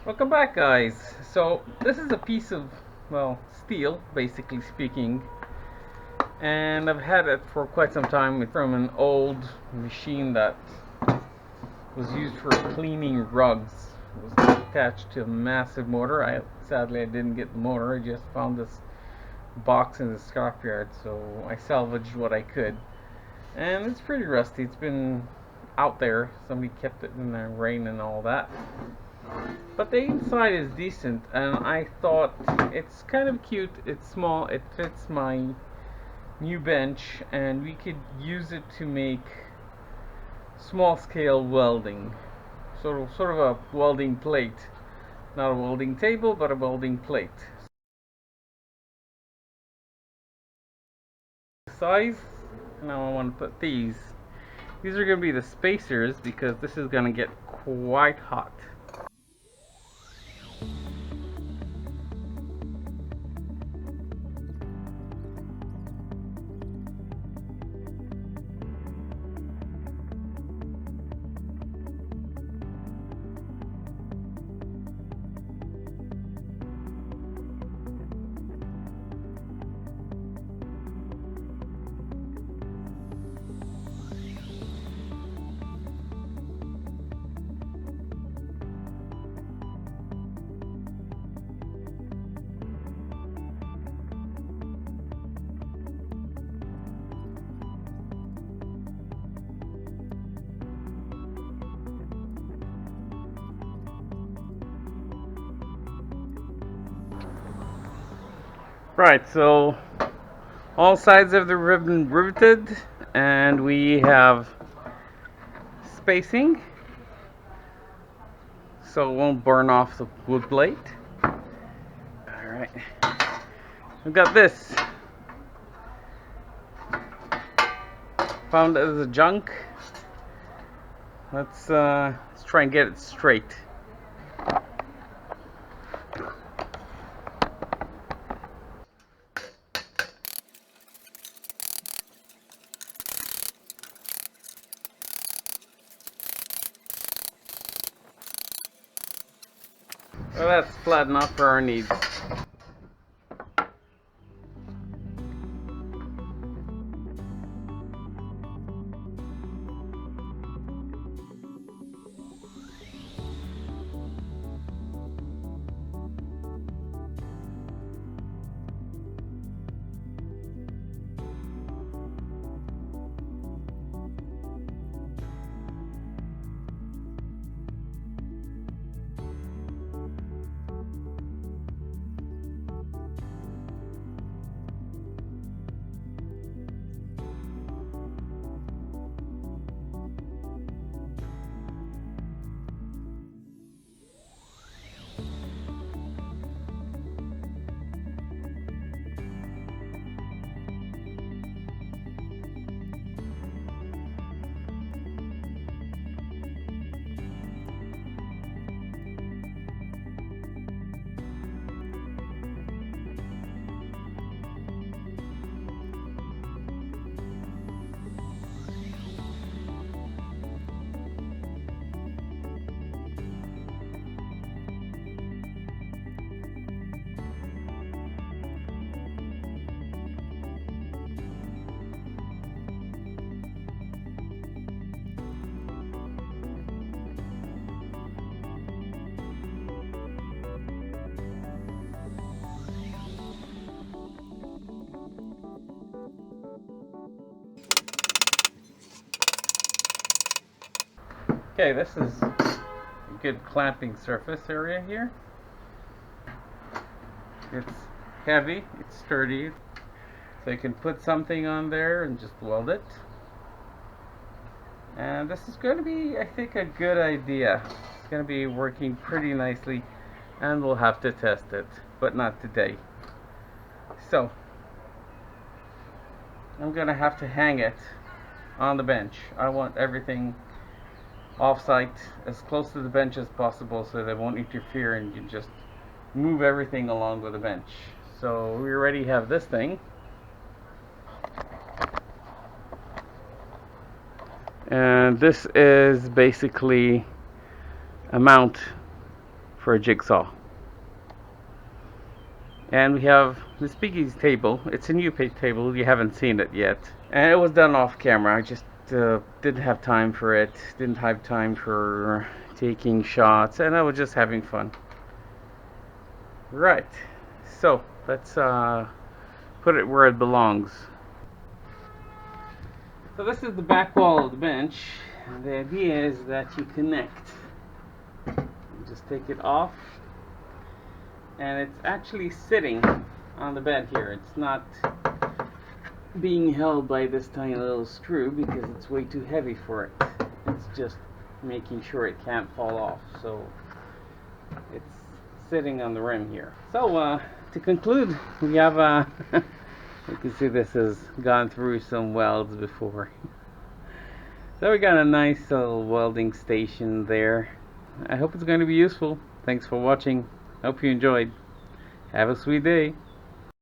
Welcome back, guys. So this is a piece of, well, steel, basically speaking, and I've had it for quite some time. It's from an old machine that was used for cleaning rugs. It was attached to a massive motor. Sadly I didn't get the motor. I just found this box in the scrapyard, so I salvaged what I could. And it's pretty rusty. It's been out there. Somebody kept it in the rain and all that. But the inside is decent, and I thought it's kind of cute. It's small. It fits my new bench, and we could use it to make small-scale welding. Sort of a welding plate, not a welding table, but a welding plate. Size. Now I want to put these. These are going to be the spacers because this is going to get quite hot. Right, so all sides of the ribbon riveted, and we have spacing so it won't burn off the wood plate. Alright, we've got this. Found it as a junk. Let's try and get it straight. Well, that's flat enough for our needs. Okay, this is a good clamping surface area here. It's heavy, it's sturdy, so you can put something on there and just weld it. And this is going to be, I think, a good idea. It's going to be working pretty nicely, and we'll have to test it, but not today. So, I'm going to have to hang it on the bench. I want everything off-site, as close to the bench as possible so they won't interfere and you just move everything along with the bench. So we already have this thing, and this is basically a mount for a jigsaw. And we have the speakeasy table. It's a new table, you haven't seen it yet. And it was done off camera, I just didn't have time for it. Didn't have time for taking shots, and I was just having fun. Right, so let's put it where it belongs. So this is the back wall of the bench. And the idea is that you connect. You just take it off, and it's actually sitting on the bed here. It's not being held by this tiny little screw because it's way too heavy for it. It's just making sure it can't fall off. So it's sitting on the rim here. So to conclude, we have you can see this has gone through some welds before. So we got a nice little welding station there. I hope it's going to be useful. Thanks for watching. Hope you enjoyed. Have a sweet day.